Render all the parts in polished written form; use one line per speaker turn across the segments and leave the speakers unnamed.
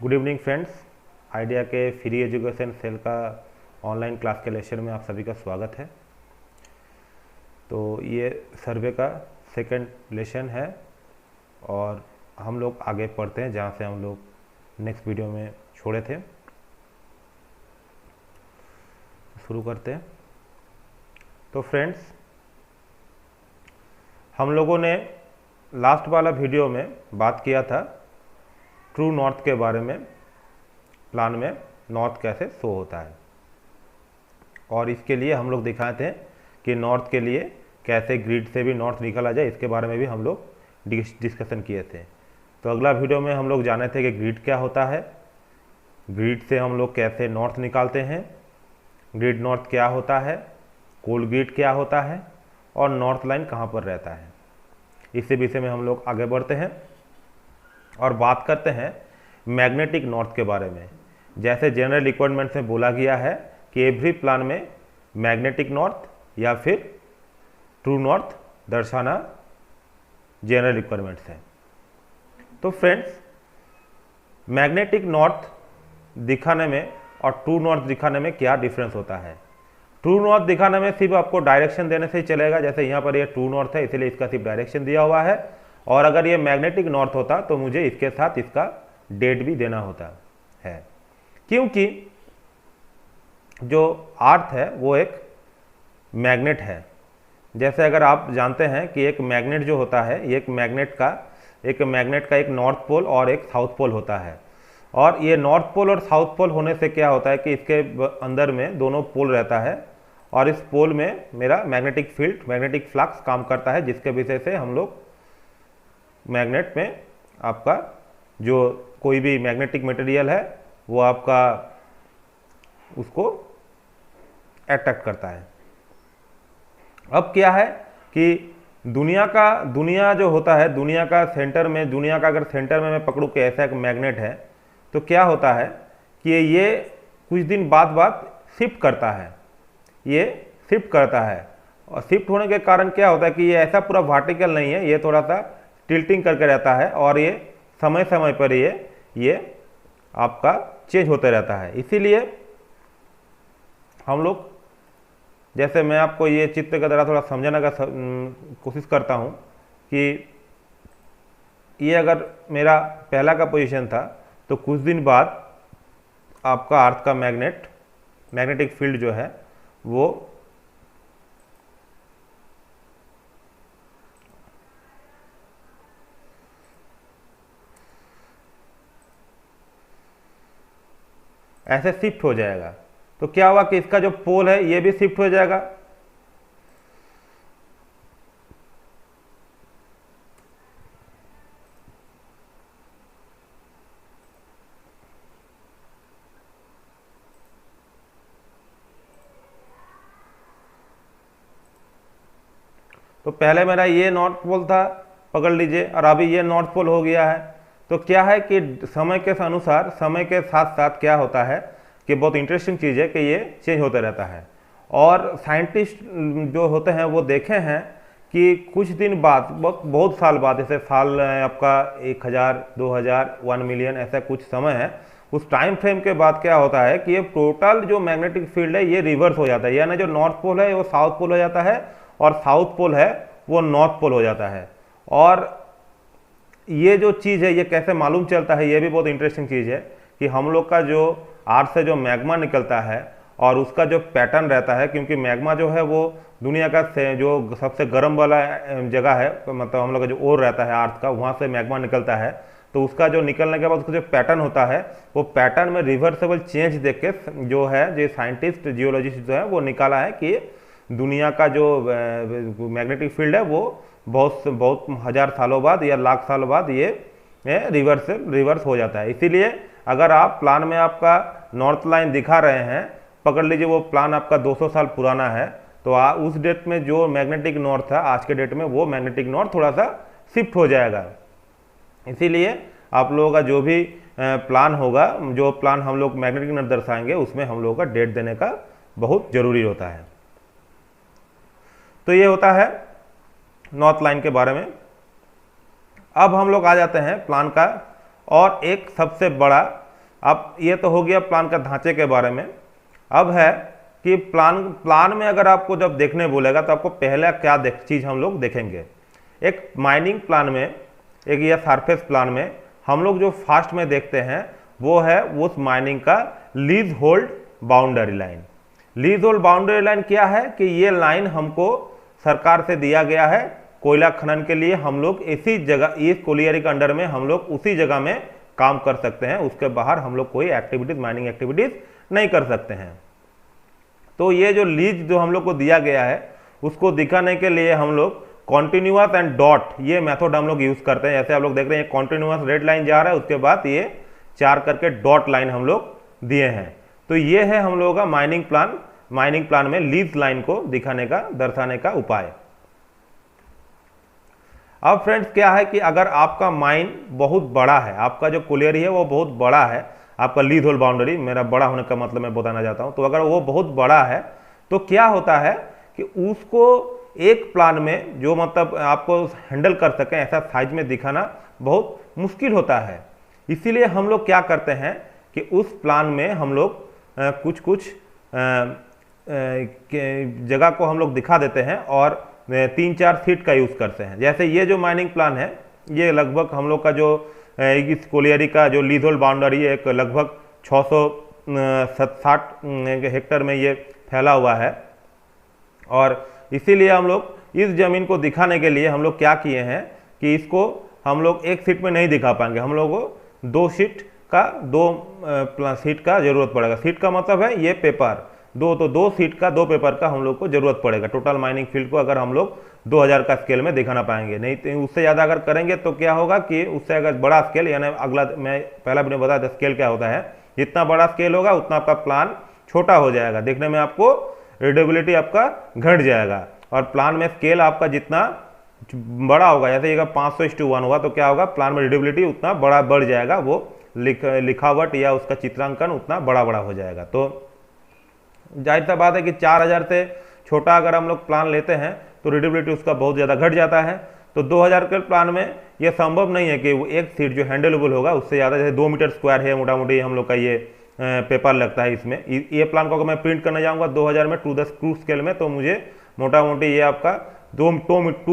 Good evening friends. Idea के free education cell का online class के लेक्चर में आप सभी का स्वागत है। तो ये सर्वे का सेकंड लेसन है और हम लोग आगे पढ़ते हैं जहाँ से हम लोग नेक्स्ट वीडियो में छोड़े थे। शुरू करते हैं। तो फ्रेंड्स, हम लोगों ने लास्ट वाला वीडियो में बात किया था ट्रू नॉर्थ के बारे में, प्लान में नॉर्थ कैसे शो होता है, और इसके लिए हम लोग दिखाए थे कि नॉर्थ के लिए कैसे ग्रिड से भी नॉर्थ निकला जाए, इसके बारे में भी हम लोग डिस्कशन किए थे। तो अगला वीडियो में हम लोग जाने थे कि ग्रिड क्या होता है, ग्रिड से हम लोग कैसे नॉर्थ निकालते हैं, ग्रिड नॉर्थ क्या होता है, कोल्ड ग्रिड क्या होता है और नॉर्थ लाइन कहाँ पर रहता है। इसी विषय में हम लोग आगे बढ़ते हैं और बात करते हैं मैग्नेटिक नॉर्थ के बारे में। जैसे जनरल रिक्वायरमेंट्स में बोला गया है कि एवरी प्लान में मैग्नेटिक नॉर्थ या फिर ट्रू नॉर्थ दर्शाना जनरल रिक्वायरमेंट्स है। तो फ्रेंड्स, मैग्नेटिक नॉर्थ दिखाने में और ट्रू नॉर्थ दिखाने में क्या डिफरेंस होता है। ट्रू नॉर्थ दिखाने में सिर्फ आपको डायरेक्शन देने से ही चलेगा। जैसे यहाँ पर ये ट्रू नॉर्थ है, इसलिए इसका सिर्फ डायरेक्शन दिया हुआ है, और अगर ये मैग्नेटिक नॉर्थ होता तो मुझे इसके साथ इसका डेट भी देना होता है, क्योंकि जो अर्थ है वो एक मैग्नेट है। जैसे अगर आप जानते हैं कि एक मैग्नेट जो होता है, एक मैग्नेट का एक नॉर्थ पोल और एक साउथ पोल होता है, और ये नॉर्थ पोल और साउथ पोल होने से क्या होता है कि इसके अंदर में दोनों पोल रहता है, और इस पोल में मेरा मैग्नेटिक फील्ड, मैग्नेटिक फ्लक्स काम करता है, जिसके विषय से हम लोग मैग्नेट में आपका जो कोई भी मैग्नेटिक मटेरियल है वो आपका उसको अट्रैक्ट करता है। अब क्या है कि दुनिया जो होता है, दुनिया का अगर सेंटर में मैं पकड़ूं कि ऐसा एक मैग्नेट है, तो क्या होता है कि ये कुछ दिन बाद शिफ्ट करता है, और शिफ्ट होने के कारण क्या होता है कि ये ऐसा पूरा वर्टिकल नहीं है, ये थोड़ा सा टिल्टिंग करके रहता है, और ये समय समय पर ये आपका चेंज होते रहता है। इसीलिए हम लोग, जैसे मैं आपको ये चित्र के द्वारा थोड़ा समझाने का कोशिश करता हूँ कि ये अगर मेरा पहला का पोजीशन था, तो कुछ दिन बाद आपका अर्थ का मैग्नेटिक फील्ड जो है वो ऐसे शिफ्ट हो जाएगा। तो क्या हुआ कि इसका जो पोल है ये भी शिफ्ट हो जाएगा, तो पहले मेरा ये नॉर्थ पोल था, पकड़ लीजिए, और अभी ये नॉर्थ पोल हो गया है। तो क्या है कि समय के अनुसार, समय के साथ साथ क्या होता है कि बहुत इंटरेस्टिंग चीज़ है कि ये चेंज होता रहता है। और साइंटिस्ट जो होते हैं वो देखे हैं कि कुछ दिन बाद, बहुत साल बाद, जैसे साल आपका 1000, 2000, 1 मिलियन, ऐसा कुछ समय है, उस टाइम फ्रेम के बाद क्या होता है कि ये टोटल जो मैग्नेटिक फील्ड है ये रिवर्स हो जाता है, यानी जो नॉर्थ पोल है वो साउथ पोल हो जाता है, और साउथ पोल है वो नॉर्थ पोल हो जाता है। और ये जो चीज़ है ये कैसे मालूम चलता है, ये भी बहुत इंटरेस्टिंग चीज़ है कि हम लोग का जो अर्थ से जो मैग्मा निकलता है और उसका जो पैटर्न रहता है, क्योंकि मैग्मा जो है वो दुनिया का जो सबसे गर्म वाला जगह है, मतलब हम लोग का जो ओर रहता है अर्थ का, वहाँ से मैग्मा निकलता है। तो उसका जो निकलने के बाद उसका जो पैटर्न होता है, वो पैटर्न में रिवर्सेबल चेंज देख के जो साइंटिस्ट, जियोलॉजिस्ट जो है वो निकाला है कि दुनिया का जो मैग्नेटिक फील्ड है वो बहुत हजार सालों बाद या लाख सालों बाद ये रिवर्स हो जाता है। इसीलिए अगर आप प्लान में आपका नॉर्थ लाइन दिखा रहे हैं, पकड़ लीजिए वो प्लान आपका 200 साल पुराना है, तो उस डेट में जो मैग्नेटिक नॉर्थ था, आज के डेट में वो मैग्नेटिक नॉर्थ थोड़ा सा शिफ्ट हो जाएगा। इसीलिए आप लोगों का जो भी प्लान होगा, जो प्लान हम लोग मैग्नेटिक नॉर्थ दर्शाएंगे, उसमें हम लोगों का डेट देने का बहुत जरूरी होता है। तो ये होता है नॉर्थ लाइन के बारे में। अब हम लोग आ जाते हैं प्लान का और एक सबसे बड़ा अब ये तो हो गया प्लान का ढांचे के बारे में। अब है कि प्लान में अगर आपको जब देखने बोलेगा तो आपको पहला क्या चीज़ हम लोग देखेंगे। एक माइनिंग प्लान में, एक या सरफेस प्लान में हम लोग जो फास्ट में देखते हैं वो है उस माइनिंग का lease hold boundary line. Lease hold boundary line क्या है कि ये लाइन हमको सरकार से दिया गया है कोयला खनन के लिए। हम लोग इसी जगह, इस कोलियरी के अंडर में हम लोग उसी जगह में काम कर सकते हैं, उसके बाहर हम लोग कोई एक्टिविटीज, माइनिंग एक्टिविटीज नहीं कर सकते हैं। तो ये जो लीज जो हम लोग को दिया गया है उसको दिखाने के लिए हम लोग कॉन्टिन्यूअस एंड डॉट ये मेथड हम लोग यूज करते हैं। जैसे आप लोग देख रहे हैं कॉन्टिन्यूअस रेड लाइन जा रहा है, उसके बाद ये 4 करके डॉट लाइन हम लोग दिए हैं। तो ये है हम लोगों का माइनिंग प्लान में लीज लाइन को दिखाने का, दर्शाने का उपाय। अब फ्रेंड्स क्या है कि अगर आपका माइन बहुत बड़ा है, आपका जो कोलियरी है वो बहुत बड़ा है, आपका लीज होल्ड बाउंड्री, मेरा बड़ा होने का मतलब मैं बताना चाहता हूं, तो अगर वो बहुत बड़ा है तो क्या होता है कि उसको एक प्लान में जो मतलब आपको हैंडल कर सकें ऐसा साइज में दिखाना बहुत मुश्किल होता है। इसीलिए हम लोग क्या करते हैं कि उस प्लान में हम लोग कुछ जगह को हम लोग दिखा देते हैं और 3-4 सीट का यूज़ करते हैं। जैसे ये जो माइनिंग प्लान है ये लगभग हम लोग का जो इस कोलियरी का जो लीज होल्ड बाउंड्री है एक लगभग 660 हेक्टेयर में ये फैला हुआ है। और इसीलिए हम लोग इस ज़मीन को दिखाने के लिए हम लोग क्या किए हैं कि इसको हम लोग एक सीट में नहीं दिखा पाएंगे, हम लोग को 2 सीट का जरूरत पड़ेगा। सीट का मतलब है ये पेपर, 2 सीट का 2 पेपर का हम लोग को जरूरत पड़ेगा। टोटल माइनिंग फील्ड को अगर हम लोग 2000 का स्केल में दिखाना पाएंगे, नहीं तो उससे ज़्यादा अगर करेंगे तो क्या होगा कि उससे अगर बड़ा स्केल, यानी अगला मैं पहला वीडियो बताया था स्केल क्या होता है, जितना बड़ा स्केल होगा उतना आपका प्लान छोटा हो जाएगा, देखने में आपको रीडेबिलिटी आपका घट जाएगा। और प्लान में स्केल आपका जितना बड़ा होगा, जैसे ये 500:1 होगा तो क्या होगा, प्लान में रीडेबिलिटी उतना बड़ा बढ़ जाएगा, वो लिखावट या उसका चित्रांकन उतना बड़ा हो जाएगा। तो जाहिर सा बात है कि 4000 से छोटा अगर हम लोग प्लान लेते हैं तो रीडेबिलिटी उसका बहुत ज़्यादा घट जाता है। तो 2000 के प्लान में यह संभव नहीं है कि वो एक सीट जो हैंडलेबल होगा उससे ज़्यादा, जैसे 2 मीटर स्क्वायर है मोटा मोटी हम लोग का ये पेपर लगता है। इसमें ये प्लान को अगर मैं प्रिंट करने जाऊँगा 2000 में टू द स्क्रू स्केल में तो मुझे मोटा मोटी ये आपका 2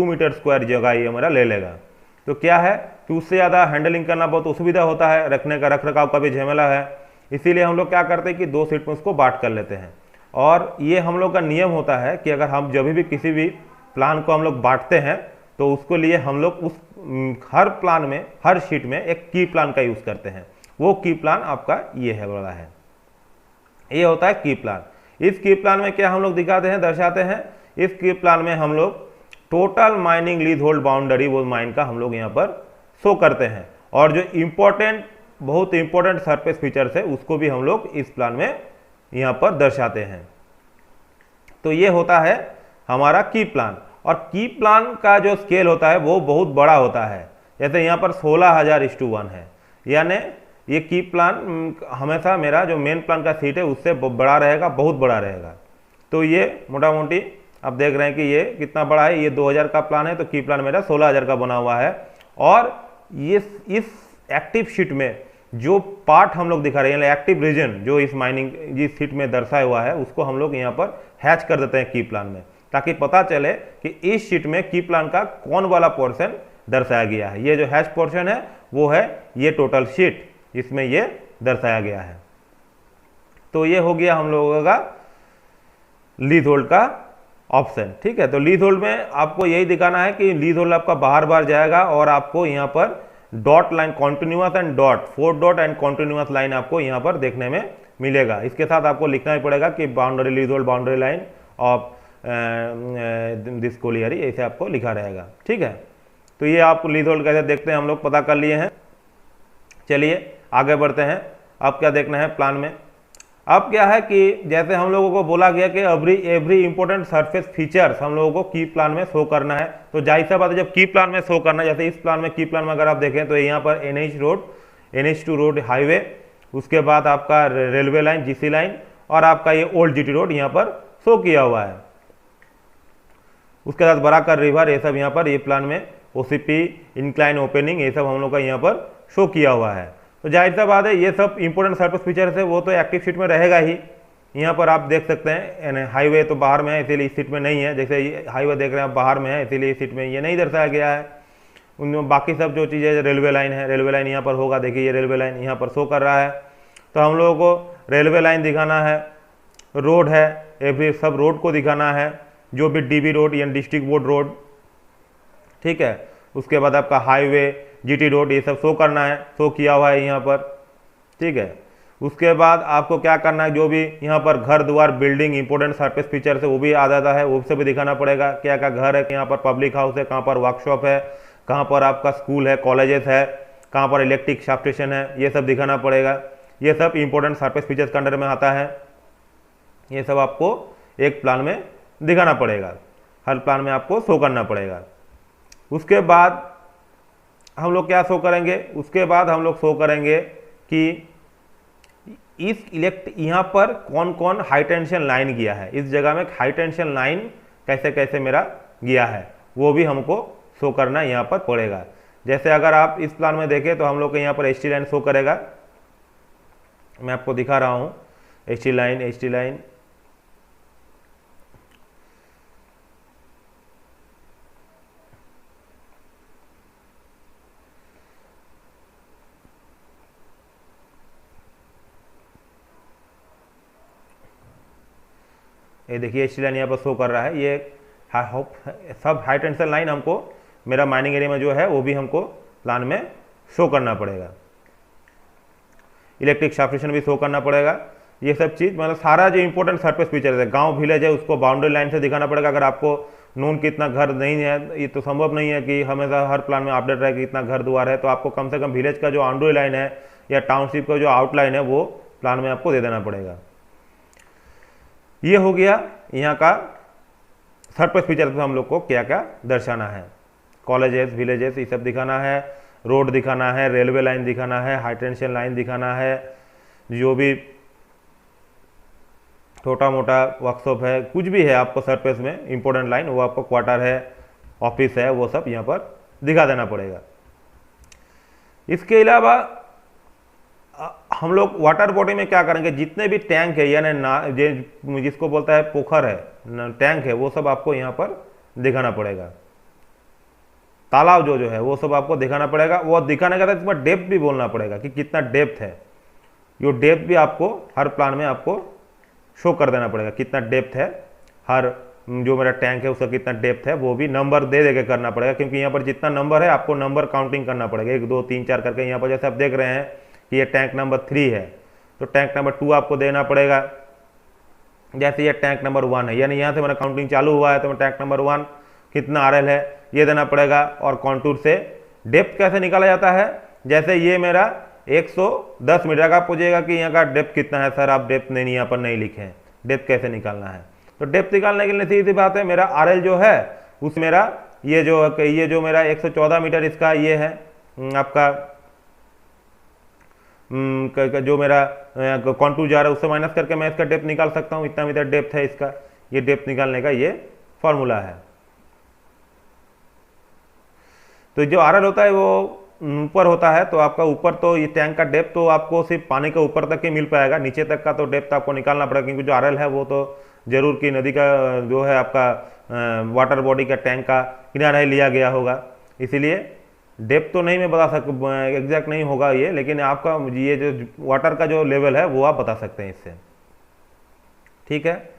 मीटर स्क्वायर जगह ये मेरा ले लेगा। तो क्या है कि उससे ज़्यादा हैंडलिंग करना बहुत असुविधा होता है, रखने का रख रखाव का भी झमेला है। इसीलिए हम लोग क्या करते हैं कि 2 सीट में उसको बांट कर लेते हैं। और ये हम लोग का नियम होता है कि अगर हम जब भी किसी भी प्लान को हम लोग बांटते हैं तो उसको लिए हम लोग उस हर प्लान में, हर शीट में एक की प्लान का यूज़ करते हैं। वो की प्लान आपका ये है वाला है, ये होता है की प्लान। इस की प्लान में क्या हम लोग दिखाते हैं, दर्शाते हैं, इस की प्लान में हम लोग total mining lease hold boundary वो माइन का हम लोग यहाँ पर शो करते हैं। और जो बहुत इंपॉर्टेंट सरफेस फीचर्स है उसको भी हम लोग इस प्लान में यहाँ पर दर्शाते हैं। तो ये होता है हमारा की प्लान। और की प्लान का जो स्केल होता है वो बहुत बड़ा होता है। जैसे यहाँ पर 16,000:1 है, यानी ये की प्लान हमेशा मेरा जो मेन प्लान का सीट है उससे बड़ा रहेगा, बहुत बड़ा रहेगा। तो ये मोटा मोटी आप देख रहे हैं कि ये कितना बड़ा है, ये 2000 का प्लान है तो की प्लान मेरा 16,000 का बना हुआ है। और ये इस एक्टिव शीट में जो पार्ट हम लोग दिखा रहे हैं, एक्टिव रीजन जो इस माइनिंग जिस शीट में दर्शाया हुआ है उसको हम लोग यहाँ पर हैच कर देते हैं की प्लान में, ताकि पता चले कि इस शीट में की प्लान का कौन वाला पोर्शन दर्शाया गया है। ये जो हैच पोर्शन है वो है ये टोटल शीट, इसमें ये दर्शाया गया है। तो ये हो गया हम लोगों का लीज होल्ड का ऑप्शन। ठीक है, तो लीज होल्ड में आपको यही दिखाना है कि लीज होल्ड आपका बाहर जाएगा और आपको यहाँ पर dot line, continuous and dot, 4 dot and continuous line आपको यहाँ पर देखने में मिलेगा। इसके साथ आपको लिखना ही पड़ेगा कि boundary lease hold boundary line of this colliery, ऐसे आपको लिखा रहेगा। ठीक है, तो ये आपको लीज होल्ड कैसे देखते हैं हम लोग पता कर लिए हैं। चलिए आगे बढ़ते हैं। अब क्या देखना है प्लान में, अब क्या है कि जैसे हम लोगों को बोला गया कि एवरी इंपॉर्टेंट सरफेस फीचर्स हम लोगों को की प्लान में शो करना है। तो जाहिर सा बात है जब की प्लान में शो करना है, जैसे इस प्लान में की प्लान में अगर आप देखें तो यहाँ पर NH2 रोड हाईवे, उसके बाद आपका रेलवे लाइन GC लाइन और आपका ये ओल्ड GT रोड यहाँ पर शो किया हुआ है। उसके साथ बराकर रिवर, ये सब यहाँ पर ये प्लान में OCP इंक्लाइन ओपनिंग ये सब हम लोग का यहाँ पर शो किया हुआ है। तो जाहिर सा बात है ये सब इंपॉर्टेंट सरफेस फीचर्स है वो तो एक्टिव शीट में रहेगा ही। यहाँ पर आप देख सकते हैं हाईवे तो बाहर में है इसीलिए इस सीट में नहीं है, जैसे ये हाईवे देख रहे हैं आप बाहर में है इसीलिए इस सीट में ये नहीं दर्शाया गया है। उनमें बाकी सब जो चीज़ें रेलवे लाइन है, रेलवे लाइन यहाँ पर होगा, देखिए ये रेलवे लाइन यहाँ पर शो कर रहा है। तो हम लोगों को रेलवे लाइन दिखाना है, रोड है या फिर सब रोड को दिखाना है, जो भी डीबी रोड या डिस्ट्रिक्ट बोर्ड रोड, ठीक है। उसके बाद आपका हाईवे, जीटी रोड, ये सब शो करना है, शो किया हुआ है यहाँ पर, ठीक है। उसके बाद आपको क्या करना है, जो भी यहाँ पर घर द्वार बिल्डिंग इंपॉर्टेंट सरफेस फीचर है वो भी आ जाता है, वो से भी दिखाना पड़ेगा। क्या क्या घर है, यहाँ पर पब्लिक हाउस है, कहाँ पर वर्कशॉप है, कहाँ पर आपका स्कूल है, कॉलेजेस है, कहाँ पर इलेक्ट्रिक सब स्टेशन है, ये सब दिखाना पड़ेगा। ये सब इंपॉर्टेंट सरफेस फीचर्स के अंडर में आता है। ये सब आपको एक प्लान में दिखाना पड़ेगा, हर प्लान में आपको शो करना पड़ेगा। उसके बाद हम लोग क्या शो करेंगे, उसके बाद हम लोग शो करेंगे कि इस यहाँ पर कौन कौन हाई टेंशन लाइन गया है, इस जगह में हाई टेंशन लाइन कैसे कैसे मेरा गया है वो भी हमको शो करना यहाँ पर पड़ेगा। जैसे अगर आप इस प्लान में देखें तो हम लोग को यहाँ पर एचटी लाइन शो करेगा, मैं आपको दिखा रहा हूँ एचटी लाइन। ये देखिए एचटी लाइन यहाँ पर शो कर रहा है। ये सब हाई टेंशन लाइन हमको मेरा माइनिंग एरिया में जो है वो भी हमको प्लान में शो करना पड़ेगा। इलेक्ट्रिक सबस्टेशन भी शो करना पड़ेगा। ये सब चीज़ मतलब सारा जो इंपॉर्टेंट सरफेस फीचर है, गांव विलेज है, उसको बाउंड्री लाइन से दिखाना पड़ेगा। अगर आपको नून कितना घर नहीं है, ये तो संभव नहीं है कि हमेशा हर प्लान में अपडेट रहे कि इतना घर द्वार है, तो आपको कम से कम विलेज का जो बाउंड्री लाइन है या टाउनशिप का जो आउटलाइन है वो प्लान में आपको दे देना पड़ेगा। ये हो गया यहाँ का सरफेस फीचर में हम लोग को क्या क्या दर्शाना है। कॉलेजेस, विलेजेस ये सब दिखाना है, रोड दिखाना है, रेलवे लाइन दिखाना है, हाई टेंशन लाइन दिखाना है, जो भी छोटा मोटा वर्कशॉप है, कुछ भी है आपको सरफेस में इंपॉर्टेंट लाइन, वो आपको क्वार्टर है, ऑफिस है, वो सब यहाँ पर दिखा देना पड़ेगा। इसके अलावा हम लोग वाटर बॉडी में क्या करेंगे, जितने भी टैंक है यानी जिसको बोलता है पोखर है, टैंक है, वो सब आपको यहाँ पर दिखाना पड़ेगा। तालाब जो है वो सब आपको दिखाना पड़ेगा। वो दिखाने का इसमें डेप्थ भी बोलना पड़ेगा कि कितना डेप्थ है। ये डेप्थ भी आपको हर प्लान में आपको शो कर देना पड़ेगा, कितना डेप्थ है, हर जो मेरा टैंक है उसका कितना डेप्थ है, वो भी नंबर दे के करना पड़ेगा। क्योंकि यहाँ पर जितना नंबर है आपको नंबर काउंटिंग करना पड़ेगा, 1 2 3 4 करके। यहाँ पर जैसे आप देख रहे हैं कि ये टैंक नंबर 3 है तो टैंक नंबर 2 आपको देना पड़ेगा। जैसे ये टैंक नंबर 1 है, यानी यहाँ से मेरा काउंटिंग चालू हुआ है तो मैं टैंक नंबर 1 कितना आरएल है ये देना पड़ेगा। और कॉन्टूर से डेप्थ कैसे निकाला जाता है, जैसे ये मेरा 110 मीटर का पूछेगा कि यहाँ का डेप्थ कितना है, सर आप डेप्थ नहीं यहाँ पर नहीं लिखे हैं, डेप्थ कैसे निकालना है। तो डेप्थ निकालने के लिए सीधी बात है, मेरा आरएल जो है उस मेरा ये जो मेरा 114 मीटर इसका ये है आपका जो मेरा कॉन्टूर जा रहा है उससे माइनस करके मैं इसका डेप्थ निकाल सकता हूँ, इतना मीटर डेप्थ है इसका। ये डेप्थ निकालने का ये फॉर्मूला है। तो जो आरएल होता है वो ऊपर होता है, तो आपका ऊपर तो ये टैंक का डेप्थ तो आपको सिर्फ पानी के ऊपर तक ही मिल पाएगा, नीचे तक का तो डेप्थ आपको निकालना पड़ेगा। क्योंकि जो आरएल है वो तो जरूर की नदी का जो है आपका वाटर बॉडी का टैंक का किनारा लिया गया होगा, इसीलिए डेप्थ तो नहीं मैं बता एग्जैक्ट नहीं होगा ये, लेकिन आपका ये जो वाटर का जो लेवल है वो आप बता सकते हैं इससे, ठीक है।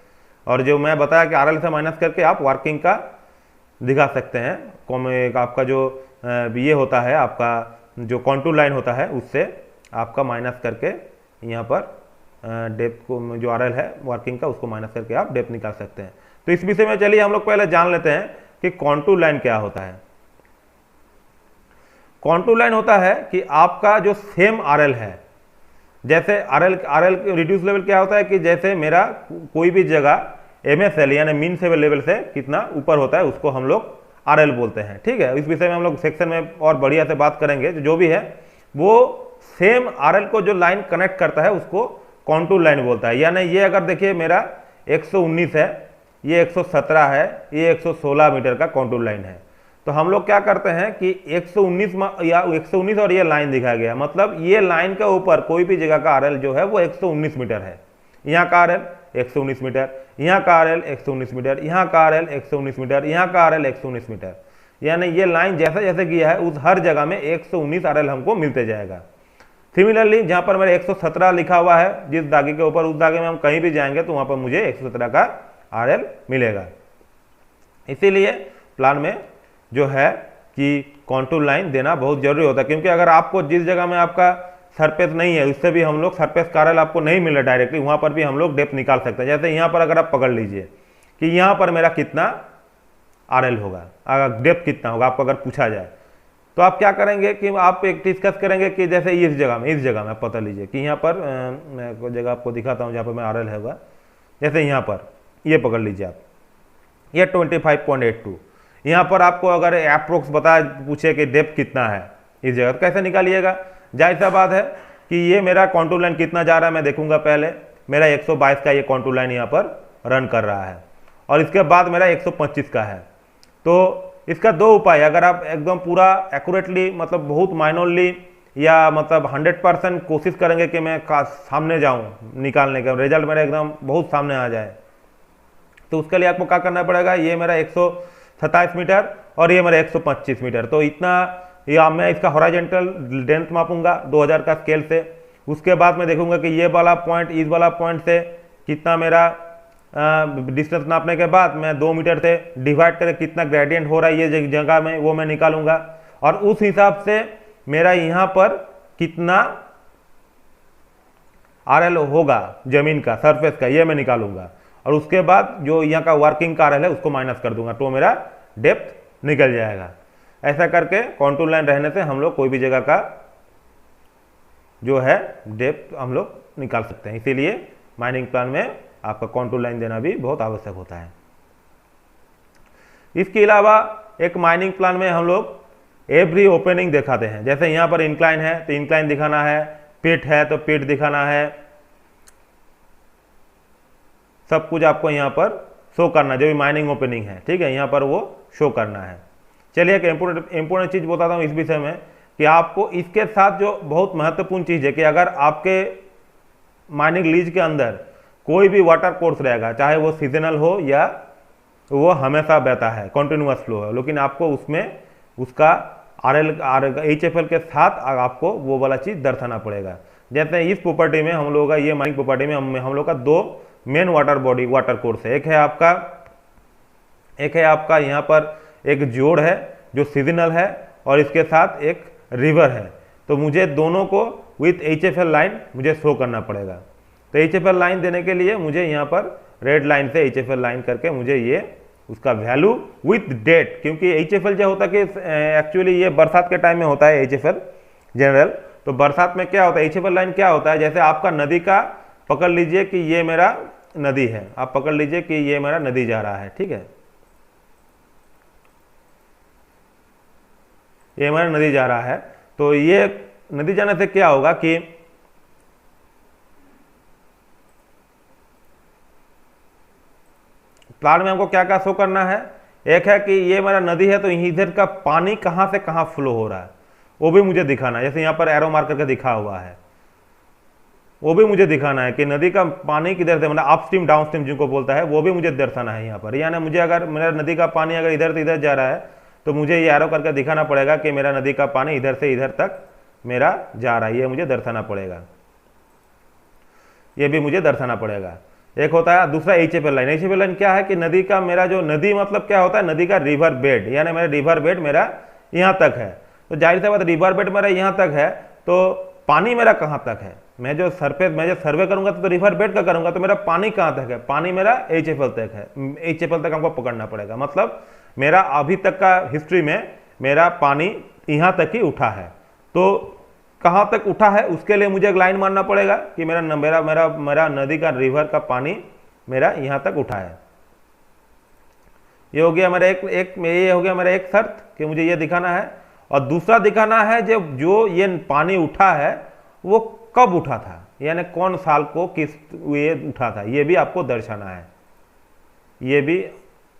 और जो मैं बताया कि आरएल से माइनस करके आप वर्किंग का दिखा सकते हैं। आपका जो ये होता है आपका जो कॉन्टूर लाइन होता है उससे आपका माइनस करके यहाँ पर डेप्थ को जो आरएल है वर्किंग का उसको माइनस करके आप डेप्थ निकाल सकते हैं। तो इस विषय में चलिए हम लोग पहले जान लेते हैं कि कॉन्टूर लाइन क्या होता है। कॉन्टूर लाइन होता है कि आपका जो सेम आरएल है, जैसे आरएल रिड्यूस लेवल क्या होता है कि जैसे मेरा कोई भी जगह MSL यानी मीन सेवल लेवल से कितना ऊपर होता है उसको हम लोग आरएल बोलते हैं, ठीक है। इस विषय में हम लोग सेक्शन में और बढ़िया से बात करेंगे। जो भी है वो सेम आरएल को जो लाइन कनेक्ट करता है उसको कॉन्टूर लाइन बोलता है। यानी ये अगर देखिए मेरा 119 है, ये 117 है, ये 116 मीटर का कॉन्टूर लाइन है, तो हम लोग क्या करते हैं कि 119 या 119 और ये लाइन दिखाया गया, मतलब ये लाइन के ऊपर कोई भी जगह का RL जो है वो 119 मीटर है। यहाँ का RL 119 मीटर, यहाँ का RL 119 मीटर, यहाँ का RL 119 मीटर, यहाँ का RL 119 मीटर, यानी ये लाइन जैसे जैसे किया है उस हर जगह में 119 RL हमको मिलते जाएगा। सिमिलरली जहाँ पर मेरे 117 लिखा हुआ है जिस धागे के ऊपर, उस धागे में हम कहीं भी जाएंगे तो वहाँ पर मुझे 117 का RL मिलेगा। इसीलिए प्लान में जो है कि कॉन्टूर लाइन देना बहुत जरूरी होता है, क्योंकि अगर आपको जिस जगह में आपका सरफेस नहीं है उससे भी हम लोग सरफेस का RL आपको नहीं मिल रहा डायरेक्टली, वहाँ पर भी हम लोग डेप्थ निकाल सकते हैं। जैसे यहाँ पर अगर आप पकड़ लीजिए कि यहाँ पर मेरा कितना RL होगा, अगर डेप्थ कितना होगा आपको अगर पूछा जाए, तो आप क्या करेंगे कि आप एक डिस्कस करेंगे कि जैसे इस जगह में आप पता लीजिए कि यहाँ पर मैं कोई जगह आपको दिखाता हूँ जहाँ पर मैं RL होगा, जैसे यहाँ पर ये पकड़ लीजिए आप, ये 25.82, यहाँ पर आपको अगर अप्रोक्स बता पूछे कि डेप्थ कितना है इस जगह, तो कैसे निकालिएगा? जाहिर सा बात है कि ये मेरा कॉन्टूर लाइन कितना जा रहा है मैं देखूंगा। पहले मेरा 122 का ये कॉन्टूर लाइन यहाँ पर रन कर रहा है और इसके बाद मेरा 125 का है। तो इसका दो उपाय, अगर आप एकदम पूरा एक्यूरेटली मतलब बहुत माइनरली या मतलब 100% कोशिश करेंगे कि मैं सामने जाऊँ निकालने का, रिजल्ट मेरा एकदम बहुत सामने आ जाए, तो उसके लिए आपको क्या करना पड़ेगा? ये मेरा 127 मीटर और ये मेरा 125 मीटर, तो इतना या मैं इसका हॉरिजॉन्टल लेंथ मापूंगा 2000 का स्केल से। उसके बाद मैं देखूंगा कि ये वाला पॉइंट इस वाला पॉइंट से कितना मेरा डिस्टेंस नापने के बाद मैं 2 मीटर से डिवाइड करके कितना ग्रेडियंट हो रहा है ये जगह में, वो मैं निकालूंगा और उस हिसाब से मेरा यहाँ पर कितना RL होगा जमीन का, सरफेस का, ये मैं निकालूंगा और उसके बाद जो यहाँ का वर्किंग का RL है उसको माइनस कर दूंगा, तो मेरा डेप्थ निकल जाएगा। ऐसा करके कॉन्टूर लाइन रहने से हम लोग कोई भी जगह का जो है डेप्थ हम लोग निकाल सकते हैं। इसीलिए माइनिंग प्लान में आपका कॉन्टूर लाइन देना भी बहुत आवश्यक होता है। इसके अलावा एक माइनिंग प्लान में हम लोग एवरी ओपनिंग दिखाते हैं। जैसे यहाँ पर इंक्लाइन है तो इंक्लाइन दिखाना है, पिट है तो पिट दिखाना है, सब कुछ आपको यहाँ पर शो करना, जो भी माइनिंग ओपनिंग है, ठीक है, यहाँ पर वो शो करना है। चलिए एक इंपॉर्टेंट चीज़ बताता हूँ इस विषय में कि आपको इसके साथ जो बहुत महत्वपूर्ण चीज़ है कि अगर आपके माइनिंग लीज के अंदर कोई भी वाटर कोर्स रहेगा, चाहे वो सीजनल हो या वो हमेशा बहता है, कंटिन्यूअस फ्लो है, लेकिन आपको उसमें उसका HFL के साथ आपको वो वाला चीज़ दर्शाना पड़ेगा। जैसे इस प्रॉपर्टी में हम लोगों का, ये माइनिंग प्रॉपर्टी में हम लोग का दो मेन वाटर कोर्स है। एक है आपका यहाँ पर एक जोड़ है जो सीजनल है और इसके साथ एक रिवर है, तो मुझे दोनों को विथ HFL लाइन मुझे शो करना पड़ेगा। तो HFL लाइन देने के लिए मुझे यहाँ पर रेड लाइन से HFL लाइन करके मुझे ये उसका वैल्यू विथ डेट, क्योंकि HFL जो होता है कि एक्चुअली ये बरसात के टाइम में होता है HFL जनरल। तो बरसात में क्या होता है, HFL लाइन क्या होता है, जैसे आपका नदी का पकड़ लीजिए कि ये मेरा नदी है, आप पकड़ लीजिए कि ये मेरा नदी जा रहा है, ठीक है, ये हमारा नदी जा रहा है। तो ये नदी जाने से क्या होगा कि प्लान में हमको क्या क्या शो करना है। एक है कि ये मेरा नदी है तो इधर का पानी कहाँ से कहाँ फ्लो हो रहा है वो भी मुझे दिखाना है। जैसे यहाँ पर एरो मार्कर का दिखा हुआ है वो भी मुझे दिखाना है कि नदी का पानी किधर से, मतलब अपस्ट्रीम डाउनस्ट्रीम जिनको बोलता है, वो भी मुझे दर्शाना है यहाँ पर। यानी मुझे अगर मेरा नदी का पानी अगर इधर से इधर जा रहा है तो मुझे ये एरो करके दिखाना पड़ेगा कि मेरा नदी का पानी इधर से इधर तक मेरा जा रहा है, ये मुझे दर्शाना पड़ेगा, ये भी मुझे दर्शाना पड़ेगा। एक होता है दूसरा HFL लाइन। HFL लाइन क्या है कि नदी का मेरा जो नदी मतलब क्या होता है, नदी का रिवर बेड, यानी मेरा रिवर बेड मेरा यहाँ तक है। तो जाहिर सी बात रिवर बेड मेरा यहाँ तक है तो पानी मेरा कहाँ तक है, मैं जो सर्वे करूंगा तो रिवर बेड का करूंगा तो मेरा पानी कहाँ तक है, पानी मेरा HFL तक है, HFL तक हमको पकड़ना पड़ेगा। मतलब मेरा अभी तक का हिस्ट्री में मेरा पानी यहाँ तक ही उठा है, तो कहाँ तक उठा है उसके लिए मुझे एक लाइन मारना पड़ेगा कि मेरा नदी का रिवर का पानी मेरा यहाँ तक उठा है। ये हो गया मेरा ये हो गया मेरा एक शर्त कि मुझे ये दिखाना है। और दूसरा दिखाना है जो ये पानी उठा है वो कब उठा था, यानी कौन साल को किस ये उठा था, ये भी आपको दर्शाना है, ये भी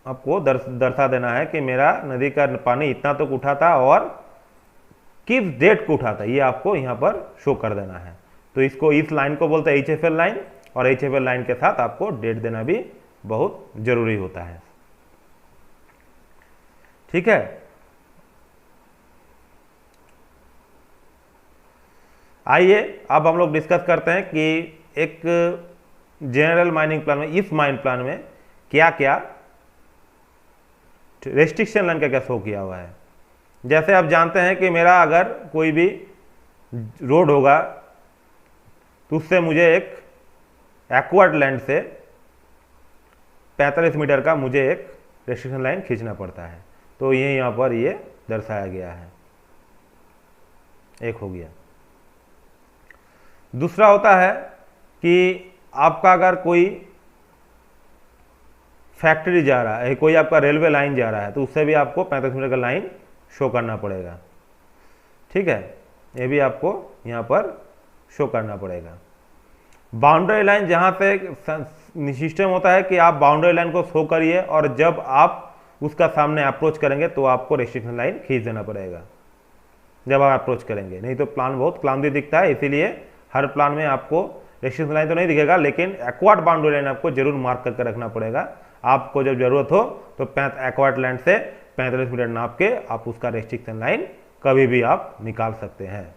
आपको दर्शा देना है कि मेरा नदी का पानी इतना तक उठा था और किस डेट को उठा था, ये आपको यहाँ पर शो कर देना है। तो इसको, इस लाइन को बोलते हैं HFL लाइन, और HFL लाइन के साथ आपको डेट देना भी बहुत जरूरी होता है। ठीक है, आइए अब हम लोग डिस्कस करते हैं कि एक जनरल माइनिंग प्लान में, इस माइन प्लान में क्या क्या रेस्ट्रिक्शन लाइन क्या शो किया हुआ है। जैसे आप जानते हैं कि मेरा अगर कोई भी रोड होगा तो उससे मुझे एक एक्वार्ड लैंड से 45 मीटर का मुझे एक रेस्ट्रिक्शन लाइन खींचना पड़ता है। तो ये यहाँ पर ये दर्शाया गया है, एक हो गया। दूसरा होता है कि आपका अगर कोई फैक्ट्री जा रहा है, कोई आपका रेलवे लाइन जा रहा है, तो उससे भी आपको 35 मीटर का लाइन शो करना पड़ेगा। ठीक है, ये भी आपको यहाँ पर शो करना पड़ेगा। बाउंड्री लाइन, जहाँ पे सिस्टम होता है कि आप बाउंड्री लाइन को शो करिए और जब आप उसका सामने अप्रोच करेंगे तो आपको रेस्ट्रिक्शन लाइन खींच देना पड़ेगा जब आप अप्रोच करेंगे, नहीं तो प्लान बहुत क्लाउडी दिखता है। इसीलिए हर प्लान में आपको रेस्ट्रिक्शन लाइन तो नहीं दिखेगा, लेकिन एक्वार्ड बाउंड्री लाइन आपको जरूर मार्क करके रखना पड़ेगा। आपको जब जरूरत हो तो एक्वार्ड लैंड से 45 मीटर नाप के आप उसका रेस्ट्रिक्शन लाइन कभी भी आप निकाल सकते हैं।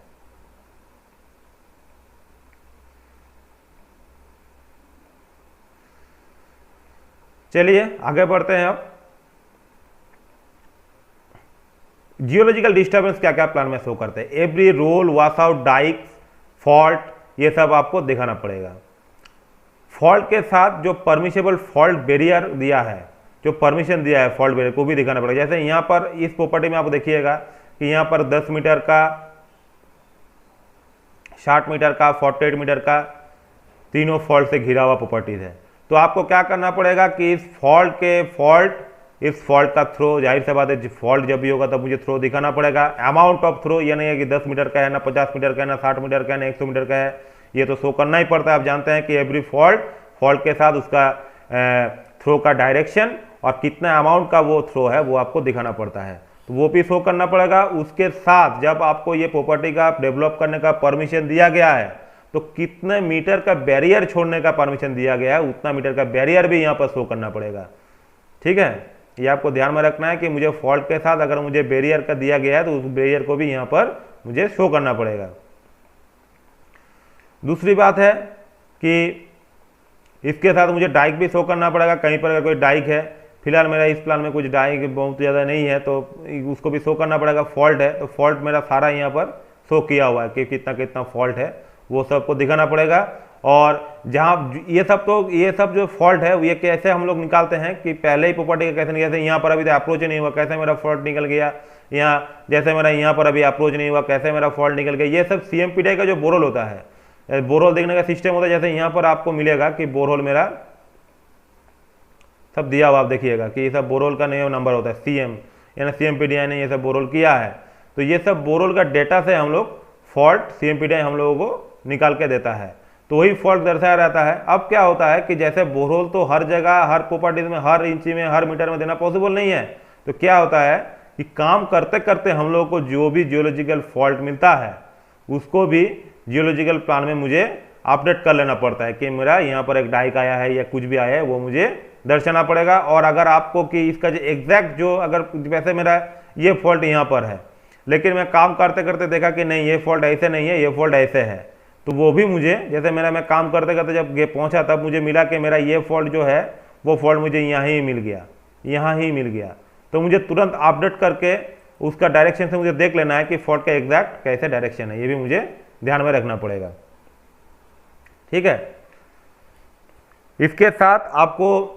चलिए आगे बढ़ते हैं। अब जियोलॉजिकल डिस्टर्बेंस क्या क्या प्लान में शो करते हैं। Every roll, wash out, dyke, fault, ये सब आपको दिखाना पड़ेगा। फॉल्ट के साथ जो परमिशेबल फॉल्ट बैरियर दिया है, जो परमिशन दिया है फॉल्ट बैरियर को भी दिखाना पड़ेगा। जैसे यहाँ पर इस प्रॉपर्टी में आप देखिएगा कि यहाँ पर 10 मीटर का, 60 मीटर का, 48 मीटर का, तीनों फॉल्ट से घिरा हुआ प्रॉपर्टीज है। तो आपको क्या करना पड़ेगा कि इस फॉल्ट का थ्रो, जाहिर सी बात है फॉल्ट जब भी होगा तब मुझे थ्रो दिखाना पड़ेगा। अमाउंट ऑफ थ्रो, ये नहीं है कि 10 मीटर का है, ना 50 मीटर का है, ना 60 मीटर का है, ना 100 मीटर का है, ये तो शो करना ही पड़ता है। आप जानते हैं कि एवरी फॉल्ट के साथ उसका थ्रो का डायरेक्शन और कितना अमाउंट का वो थ्रो है वो आपको दिखाना पड़ता है, तो वो भी शो करना पड़ेगा। उसके साथ जब आपको ये प्रॉपर्टी का डेवलप करने का परमिशन दिया गया है तो कितने मीटर का बैरियर छोड़ने का परमिशन दिया गया है, उतना मीटर का बैरियर भी यहाँ पर शो करना पड़ेगा। ठीक है, ये आपको ध्यान में रखना है कि मुझे फॉल्ट के साथ अगर मुझे बैरियर का दिया गया है तो उस बैरियर को भी यहाँ पर मुझे शो करना पड़ेगा। दूसरी बात है कि इसके साथ मुझे डाइक भी शो करना पड़ेगा। कहीं पर अगर कोई डाइक है, फिलहाल मेरा इस प्लान में कुछ डाइक बहुत ज़्यादा नहीं है तो उसको भी शो करना पड़ेगा। फॉल्ट है तो फॉल्ट मेरा सारा यहाँ पर शो किया हुआ है कि कितना कितना फॉल्ट है, वो सबको दिखाना पड़ेगा। और जहाँ ये सब जो फॉल्ट है ये कैसे हम लोग निकालते हैं कि पहले ही प्रॉपर्टी का कैसे निकलते हैं। यहाँ पर अभी तो अप्रोच नहीं हुआ, कैसे मेरा फॉल्ट निकल गया। यहाँ जैसे मेरा यहाँ पर अभी अप्रोच नहीं हुआ, कैसे मेरा फॉल्ट निकल गया। ये सब CMPDI का जो बोरहोल होता है, बोरहोल देखने का सिस्टम होता है। जैसे यहाँ पर आपको मिलेगा कि बोरहोल मेरा सब दिया हुआ, आप देखिएगा कि ये सब बोरहोल का नहीं नंबर होता है, CM यानी CMPDI ने ये सब बोरहोल किया है। तो ये सब बोरहोल का डेटा से हम लोग फॉल्ट CMPDI हम लोगों को निकाल के देता है, तो वही फॉल्ट दर्शाया रहता है। अब क्या होता है कि जैसे बोरहोल तो हर जगह, हर प्रॉपर्टीज में, हर इंची में, हर मीटर में देना पॉसिबल नहीं है, तो क्या होता है कि काम करते करते हम लोग को जो भी जियोलॉजिकल फॉल्ट मिलता है उसको भी जियोलॉजिकल प्लान में मुझे अपडेट कर लेना पड़ता है कि मेरा यहाँ पर एक डाइक आया है या कुछ भी आया है, वो मुझे दर्शाना पड़ेगा। और अगर आपको कि इसका जो एग्जैक्ट जो, अगर वैसे मेरा ये फॉल्ट यहाँ पर है लेकिन मैं काम करते करते देखा कि नहीं ये फॉल्ट ऐसे नहीं है, ये फॉल्ट ऐसे है, तो वो भी मुझे, जैसे मैं काम करते करते जब ये पहुंचा तब मुझे मिला कि मेरा ये फॉल्ट जो है वो फॉल्ट मुझे यहाँ ही मिल गया, यहाँ ही मिल गया। तो मुझे तुरंत अपडेट करके उसका डायरेक्शन से मुझे देख लेना है कि फॉल्ट का एग्जैक्ट कैसे डायरेक्शन है, ये भी मुझे ध्यान में रखना पड़ेगा। ठीक है, इसके साथ आपको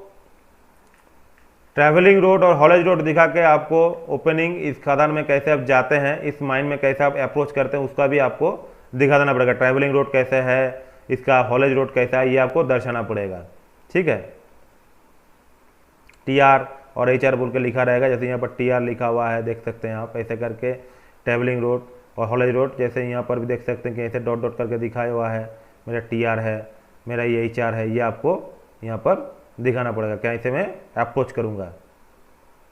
ट्रैवलिंग रोड और हॉलेज रोड दिखा के आपको ओपनिंग, इस खदान में कैसे आप जाते हैं, इस माइन में कैसे आप अप्रोच करते हैं, उसका भी आपको दिखा देना पड़ेगा। ट्रैवलिंग रोड कैसे है, इसका हॉलेज रोड कैसा है, ये आपको दर्शाना पड़ेगा। ठीक है, TR और HR बोल के लिखा रहेगा। जैसे यहाँ पर TR लिखा हुआ है, देख सकते हैं आप, ऐसे करके ट्रैवलिंग रोड और हॉलेज रोड, जैसे यहाँ पर भी देख सकते हैं कि ऐसे डॉट डॉट करके दिखाया हुआ है। मेरा TR है, मेरा ये HR है, ये आपको यहाँ पर दिखाना पड़ेगा कैसे मैं अप्रोच करूँगा।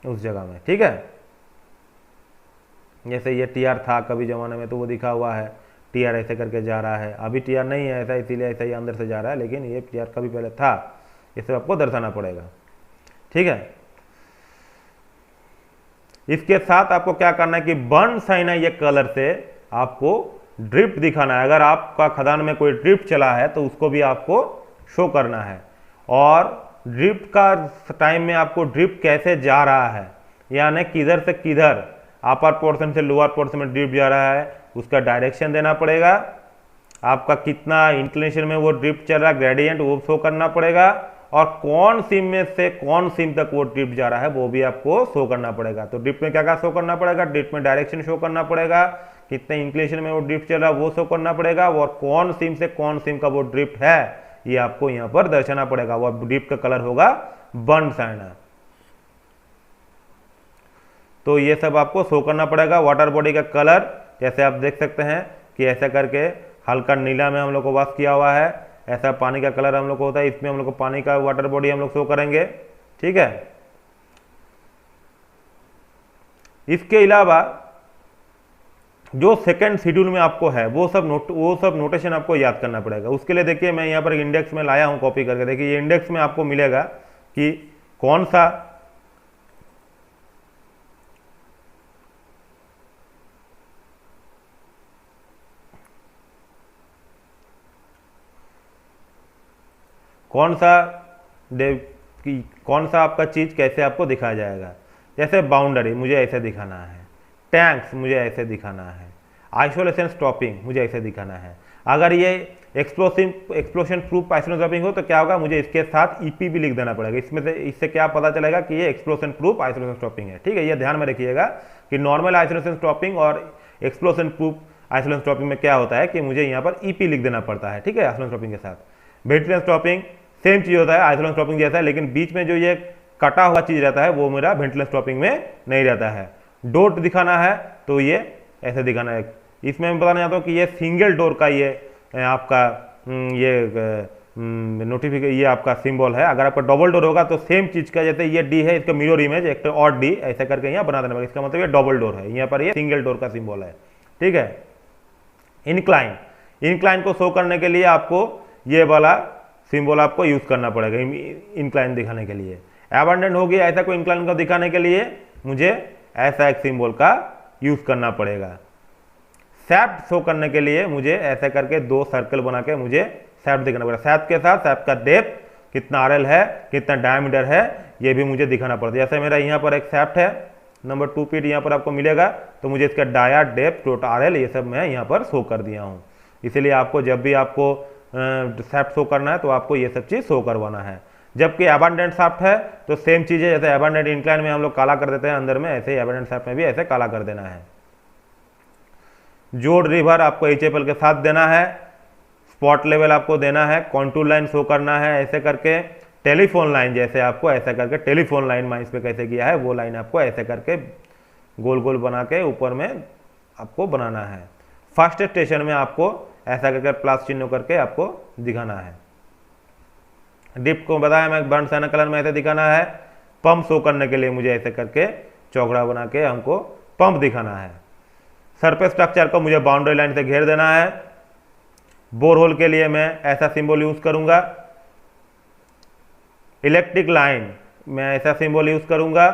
उस जगह में, ठीक है। जैसे ये टी आर था कभी ज़माने में तो वो दिखा हुआ है, टी आर ऐसे करके जा रहा है, अभी टी आर नहीं है ऐसा, इसीलिए ऐसा ही अंदर से जा रहा है, लेकिन ये टी आर कभी पहले था, ये सब आपको दर्शाना पड़ेगा, ठीक है। इसके साथ आपको क्या करना है कि बर्न साइन है ये कलर से आपको ड्रिफ्ट दिखाना है। अगर आपका खदान में कोई ड्रिफ्ट चला है तो उसको भी आपको शो करना है, और ड्रिफ्ट का टाइम में आपको ड्रिफ्ट कैसे जा रहा है, यानी किधर से किधर, अपर पोर्शन से लोअर पोर्शन में ड्रिफ्ट जा रहा है, उसका डायरेक्शन देना पड़ेगा। आपका कितना इंक्लिनेशन में वो ड्रिफ्ट चल रहा है, ग्रेडियंट, वो शो करना पड़ेगा, और कौन सीम में से कौन सीम तक वो ड्रिफ्ट जा रहा है वो भी आपको शो करना पड़ेगा। तो ड्रिफ्ट में क्या क्या शो करना पड़ेगा, ड्रिफ्ट में डायरेक्शन शो करना पड़ेगा, कितने इंक्लिनेशन में वो ड्रिफ्ट चल रहा है वो शो करना पड़ेगा, और कौन सीम से कौन सीम का वो ड्रिफ्ट है ये आपको यहाँ पर दर्शाना पड़ेगा। वो ड्रिफ्ट का कलर होगा बर्न साइन। तो ये सब आपको शो करना पड़ेगा। वाटर बॉडी का कलर जैसे आप देख सकते हैं कि ऐसा करके हल्का नीला में हम लोग को वाश किया हुआ है, ऐसा पानी का कलर हम लोग को होता है, इसमें हम लोग को पानी का वाटर बॉडी हम लोग शो करेंगे, ठीक है। इसके अलावा जो सेकंड शेड्यूल में आपको है वो सब नोटेशन आपको याद करना पड़ेगा। उसके लिए देखिए मैं यहाँ पर इंडेक्स में लाया हूँ कॉपी करके, देखिए ये इंडेक्स में आपको मिलेगा कि कौन कौन सा आपका चीज कैसे आपको दिखाया जाएगा। जैसे बाउंड्री मुझे ऐसे दिखाना है, टैंक्स मुझे ऐसे दिखाना है, आइसोलेशन स्टॉपिंग मुझे ऐसे दिखाना है। अगर ये एक्सप्लोशन प्रूफ आइसोलेशन स्टॉपिंग हो तो क्या होगा, मुझे इसके साथ ईपी भी लिख देना पड़ेगा। इससे क्या पता चलेगा कि ये एक्सप्लोशन प्रूफ आइसोलेशन स्टॉपिंग है, ठीक है। ये ध्यान में रखिएगा कि नॉर्मल आइसोलेशन स्टॉपिंग और एक्सप्लोशन प्रूफ आइसोलेशन स्टॉपिंग में क्या होता है कि मुझे यहाँ पर ईपी लिख देना पड़ता है, ठीक है। आइसोलेशन स्टॉपिंग के साथ वेंटिलेशन स्टॉपिंग सेम चीज होता है आइसोलेशन स्टॉपिंग जैसा है, लेकिन बीच में जो ये कटा हुआ चीज रहता है वो मेरा वेंटिलेशन स्टॉपिंग में नहीं रहता है। डोर दिखाना है तो ये ऐसे दिखाना है। इसमें मैं बताना चाहता हूँ कि ये सिंगल डोर का ये आपका ये नोटिफिकेशन ये आपका सिंबल है। अगर आपका डबल डोर होगा तो सेम चीज का, जैसे ये डी है इसका मिरर इमेज एक और डी ऐसा करके यहाँ बना देना पड़ेगा, इसका मतलब ये डबल डोर है, यहाँ पर ये सिंगल डोर का सिंबल है, ठीक है। इंक्लाइन को शो करने के लिए आपको ये वाला सिंबल आपको यूज करना पड़ेगा इंक्लाइन दिखाने के लिए। अबंडेंट हो गया ऐसा कोई इंक्लाइन को दिखाने के लिए मुझे ऐसा एक सिंबल का यूज करना पड़ेगा। सैफ्ट शो करने के लिए मुझे ऐसे करके दो सर्कल बना के मुझे सैफ्ट दिखाना पड़ेगा। सैफ्ट के साथ सैफ्ट का डेप्थ कितना आरएल है, कितना डायमीटर है, ये भी मुझे दिखाना पड़ता है। जैसे मेरा यहाँ पर एक सैफ्ट है नंबर 2 फीट यहाँ पर आपको मिलेगा, तो मुझे इसका डाया, डेप्थ, टोटल आरएल ये सब मैं यहाँ पर शो कर दिया हूँ। इसीलिए आपको जब भी आपको सैफ्ट शो करना है तो आपको ये सब चीज शो करवाना है। जबकि अबंडेंट सैफ्ट है तो सेम चीज है, जैसे अबंडेंट इंक्लाइन में हम लोग काला कर देते हैं अंदर में, ऐसे ही अबंडेंट सैफ्ट में भी ऐसे काला कर देना है। जोड़ रिवर आपको एचएपएल के साथ देना है, स्पॉट लेवल आपको देना है, कॉन्टूर लाइन शो करना है ऐसे करके। टेलीफोन लाइन जैसे आपको ऐसा करके टेलीफोन लाइन माइंस पे कैसे किया है वो लाइन आपको ऐसे करके गोल गोल बना के ऊपर में आपको बनाना है। फर्स्ट स्टेशन में आपको ऐसा करके प्लस चिन्ह करके आपको दिखाना है। डिप को बताया मैं बर्न साइन कलर में ऐसे दिखाना है। पंप शो करने के लिए मुझे ऐसे करके चौकड़ा बना के हमको पंप दिखाना है। सरफेस स्ट्रक्चर को मुझे बाउंड्री लाइन से घेर देना है। बोरहोल के लिए मैं ऐसा सिंबल यूज करूंगा। इलेक्ट्रिक लाइन मैं ऐसा सिंबल यूज करूंगा।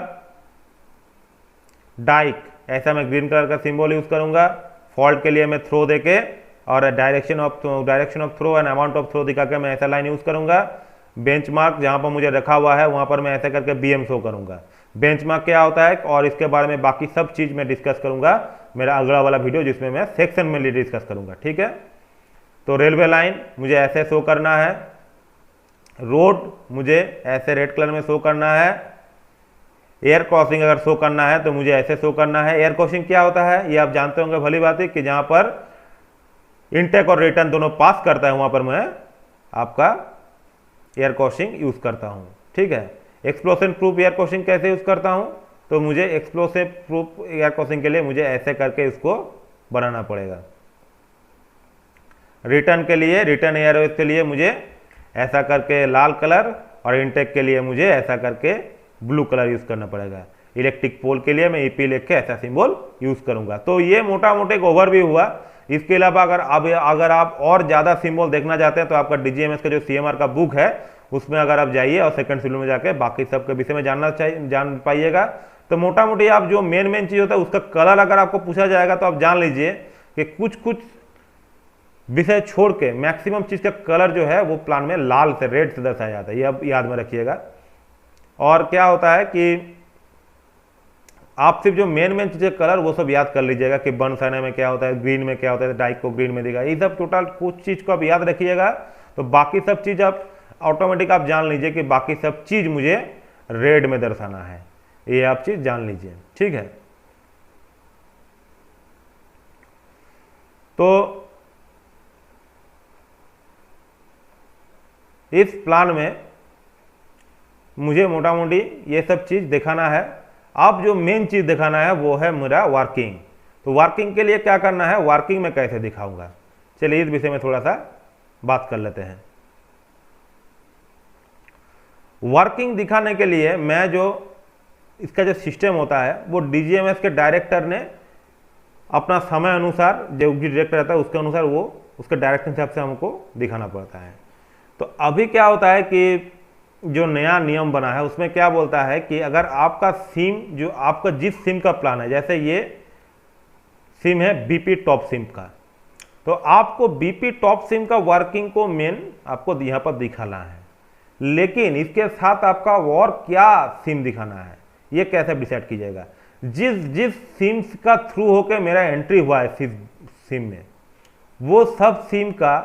डाइक ऐसा मैं ग्रीन कलर का सिंबल यूज करूंगा। फॉल्ट के लिए मैं थ्रो देके और direction of throw and amount of throw दिखा के मैं ऐसा लाइन यूज करूंगा। बेंचमार्क जहां पर मुझे रखा हुआ है वहां पर मैं ऐसे करके बीएम शो करूंगा। बेंचमार्क क्या होता है और इसके बारे में बाकी सब चीज मैं डिस्कस करूंगा मेरा अगला वाला वीडियो, जिसमें मैं सेक्शन में डिस्कस करूंगा, ठीक है। तो रेलवे लाइन मुझे ऐसे शो करना है। रोड मुझे ऐसे रेड कलर में शो करना है। एयर क्रॉसिंग अगर शो करना है तो मुझे ऐसे शो करना है। एयर क्रॉसिंग क्या होता है ये आप जानते होंगे भली बात है कि जहां पर इनटेक और रिटर्न दोनों पास करता है वहां पर मैं आपका एयर क्रॉसिंग यूज करता हूं, ठीक है। एक्सप्लोसिव प्रूफ एयर क्रॉसिंग कैसे यूज करता हूं, तो मुझे एक्सप्लोसिव प्रूफ एयर क्रॉसिंग के लिए मुझे ऐसे करके इसको बनाना पड़ेगा। रिटर्न के लिए, रिटर्न एयरवेज के लिए मुझे ऐसा करके लाल कलर और इनटेक के लिए मुझे ऐसा करके ब्लू कलर यूज करना पड़ेगा। इलेक्ट्रिक पोल के लिए मैं ईपी लिख के ऐसा सिंबल यूज करूंगा। तो ये मोटा मोटा एक ओवरव्यू हुआ। इसके अलावा अगर आप और ज़्यादा सिंबल देखना चाहते हैं तो आपका डीजीएमएस का जो सीएमआर का बुक है उसमें अगर आप जाइए और सेकंड शेड्यूल में जाके बाकी सब के विषय में जान पाइएगा। तो मोटा मोटी आप जो मेन चीज़ होता है उसका कलर अगर आपको पूछा जाएगा तो आप जान लीजिए कि कुछ विषय छोड़ के मैक्सिमम चीज़ का कलर जो है वो प्लान में लाल से रेड से दर्शाया जाता है, ये अब याद में रखिएगा। और क्या होता है कि आप सिर्फ जो मेन चीज़ें कलर वो सब याद कर लीजिएगा कि बर्न साइन में क्या होता है, ग्रीन में क्या होता है, डाइक को ग्रीन में दिखा, ये सब टोटल कुछ चीज़ को आप याद रखिएगा। तो बाकी सब चीज़ आप ऑटोमेटिक आप जान लीजिए कि बाकी सब चीज़ मुझे रेड में दर्शाना है, ये आप चीज़ जान लीजिए, ठीक है। तो इस प्लान में मुझे मोटा मोटी ये सब चीज़ दिखाना है। अब जो मेन चीज़ दिखाना है वो है मेरा वर्किंग। तो वर्किंग के लिए क्या करना है, वर्किंग में कैसे दिखाऊंगा, चलिए इस विषय में थोड़ा सा बात कर लेते हैं। वर्किंग दिखाने के लिए मैं जो इसका जो सिस्टम होता है वो डीजीएमएस के डायरेक्टर ने अपना समय अनुसार जो डायरेक्टर रहता है उसके अनुसार वो उसके डायरेक्शन हिसाब से हमको दिखाना पड़ता है। तो अभी क्या होता है कि जो नया नियम बना है उसमें क्या बोलता है कि अगर आपका सिम जो आपका जिस सिम का प्लान है, जैसे ये सिम है बीपी टॉप सिम का, तो आपको बीपी टॉप सिम का वर्किंग को मेन आपको यहाँ पर दिखाना है। लेकिन इसके साथ आपका और क्या सिम दिखाना है ये कैसे डिसाइड कीजिएगा। जिस सिम का थ्रू होकर मेरा एंट्री हुआ है सिम में, वो सब सिम का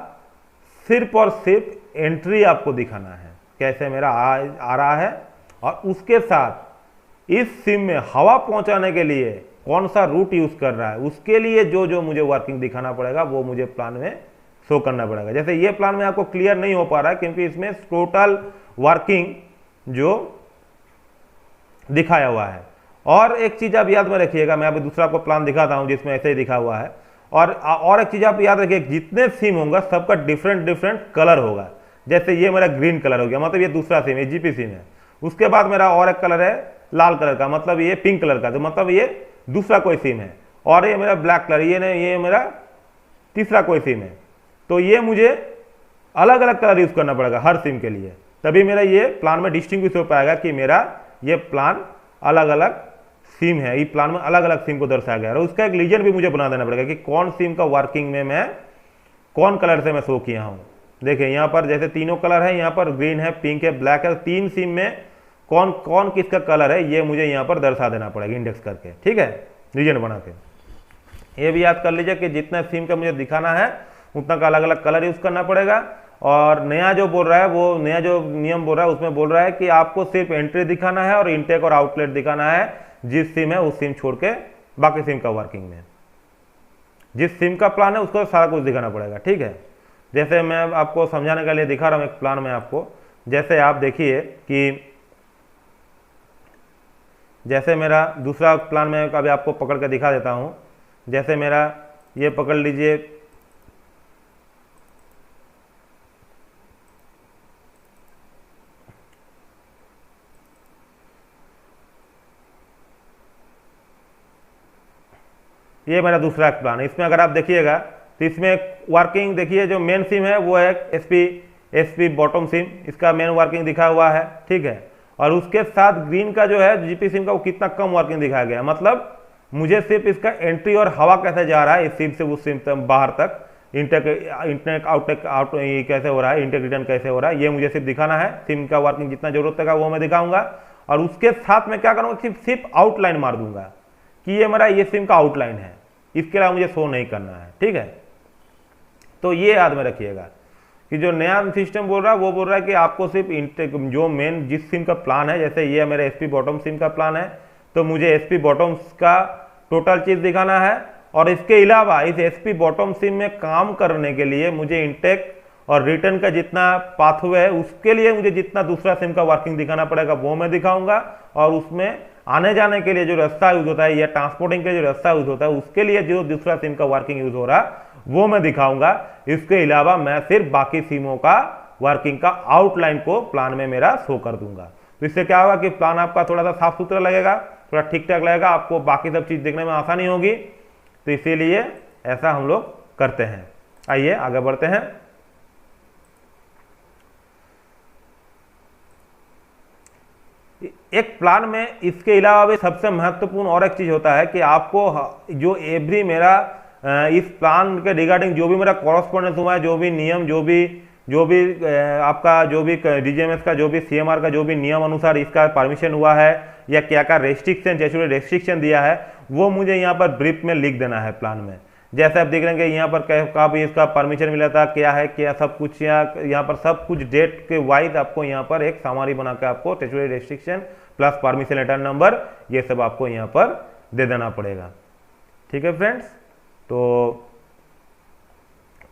सिर्फ और सिर्फ एंट्री आपको दिखाना है, कैसे मेरा आ रहा है, और उसके साथ इस सिम में हवा पहुंचाने के लिए कौन सा रूट यूज कर रहा है उसके लिए जो मुझे वर्किंग दिखाना पड़ेगा वो मुझे प्लान में शो करना पड़ेगा। जैसे ये प्लान में आपको क्लियर नहीं हो पा रहा है क्योंकि इसमें टोटल वर्किंग जो दिखाया हुआ है। और एक चीज आप याद में रखिएगा, मैं अभी दूसरा आपको प्लान दिखाता हूं जिसमें ऐसे ही दिखा हुआ है। और एक चीज आप याद रखिए, जितने सिम होंगे सबका डिफरेंट कलर होगा। जैसे ये मेरा ग्रीन कलर हो गया, मतलब ये दूसरा सिम है, जीपी सिम है। उसके बाद मेरा और एक कलर है लाल कलर का, मतलब ये पिंक कलर का, तो मतलब ये दूसरा कोई सिम है। और ये मेरा ब्लैक कलर, ये मेरा तीसरा कोई सिम है। तो ये मुझे अलग अलग कलर यूज करना पड़ेगा हर सिम के लिए, तभी मेरा ये प्लान में डिस्टिंग्विश हो पाएगा कि मेरा ये प्लान अलग अलग सिम है। ये प्लान में अलग अलग सिम को दर्शाया गया है। और उसका एक लीजन भी मुझे बना देना पड़ेगा कि कौन सिम का वर्किंग में मैं कौन कलर से मैं शो किया हूँ। देखिए यहाँ पर जैसे तीनों कलर है, यहाँ पर ग्रीन है, पिंक है, ब्लैक है, तीन सिम में कौन कौन किसका कलर है ये मुझे यहाँ पर दर्शा देना पड़ेगा इंडेक्स करके, ठीक है, रीजन बना के। ये भी याद कर लीजिए कि जितना सिम का मुझे दिखाना है उतना का अलग अलग कलर यूज करना पड़ेगा। और नया जो बोल रहा है, वो नया जो नियम बोल रहा है उसमें बोल रहा है कि आपको सिर्फ एंट्री दिखाना है और इनटेक और आउटलेट दिखाना है। जिस सिम है उस सिम छोड़ के बाकी सिम का वर्किंग में जिस सिम का प्लान है उसको सारा कुछ दिखाना पड़ेगा, ठीक है। जैसे मैं आपको समझाने के लिए दिखा रहा हूँ एक प्लान में आपको। जैसे आप देखिए कि जैसे मेरा दूसरा प्लान में अभी आपको पकड़ के दिखा देता हूँ। जैसे मेरा ये पकड़ लीजिए, ये मेरा दूसरा प्लान है। इसमें अगर आप देखिएगा तो इसमें वर्किंग देखिए, जो मेन सिम है वो है एसपी बॉटम सिम, इसका मेन वर्किंग दिखा हुआ है, ठीक है। और उसके साथ ग्रीन का जो है जीपी सिम का वो कितना कम वर्किंग दिखाया गया, मतलब मुझे सिर्फ इसका एंट्री और हवा कैसे जा रहा है इस सिम से उस सिम तक बाहर तक, इंटेक आउटटेक ये कैसे हो रहा है, इंटेक रिटर्न कैसे हो रहा है, ये मुझे सिर्फ दिखाना है। सिम का वर्किंग जितना जरूरत है वो मैं दिखाऊंगा। और उसके साथ में क्या करूँगा, सिर्फ आउटलाइन मार दूंगा कि ये मेरा ये सिम का आउटलाइन है, इसके अलावा मुझे शो नहीं करना है, ठीक है। तो ये याद में रखिएगा कि जो नया सिस्टम बोल रहा है वो बोल रहा है कि आपको सिर्फ जो मेन जिस सिम का प्लान है, जैसे ये मेरा एसपी बॉटम सिम का प्लान है तो मुझे एसपी बॉटम का टोटल चीज दिखाना है। और इसके अलावा इस एसपी बॉटम सिम में काम करने के लिए मुझे इंटेक और रिटर्न का जितना पाथवे है उसके लिए मुझे जितना दूसरा सिम का वर्किंग दिखाना पड़ेगा वो मैं दिखाऊंगा। और उसमें आने जाने के लिए जो रास्ता यूज होता है या ट्रांसपोर्टिंग के जो रास्ता यूज होता है उसके लिए जो दूसरा सिम का वर्किंग यूज हो रहा है वो मैं दिखाऊंगा। इसके अलावा मैं सिर्फ बाकी सिमों का वर्किंग का आउटलाइन को प्लान में मेरा शो कर दूंगा। तो इससे क्या होगा कि प्लान आपका थोड़ा सा साफ सुथरा लगेगा, थोड़ा ठीक ठाक लगेगा, आपको बाकी सब चीज़ देखने में आसानी होगी। तो इसीलिए ऐसा हम लोग करते हैं। आइए आगे बढ़ते हैं। एक प्लान में इसके अलावा भी सबसे महत्वपूर्ण और एक चीज़ होता है कि आपको जो एवरी मेरा इस प्लान के रिगार्डिंग जो भी मेरा कॉरस्पॉन्डेंस हुआ है, जो भी नियम, जो भी आपका जो भी डीजीएमएस का जो भी सीएमआर का जो भी नियम अनुसार इसका परमिशन हुआ है या क्या क्या रेस्ट्रिक्शन जैसे रेस्ट्रिक्शन दिया है, वो मुझे यहाँ पर ब्रीफ में लिख देना है प्लान में। जैसे आप देख रहे हैं यहाँ पर कहाँ भी इसका परमिशन मिला था, क्या है क्या सब कुछ, यहाँ पर सब कुछ डेट के वाइज आपको यहाँ पर एक सामारी बना के आपको territorial restriction plus permission letter number ये सब आपको यहाँ पर दे देना पड़ेगा। ठीक है फ्रेंड्स, तो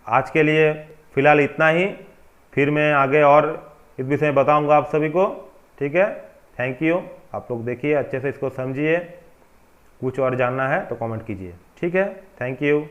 आज के लिए फिलहाल इतना ही, फिर मैं आगे और इस विषय में बताऊंगा आप सभी को। ठीक है, थैंक यू। आप लोग देखिए अच्छे से इसको समझिए, कुछ और जानना है तो कमेंट कीजिए। ठीक है, थैंक यू।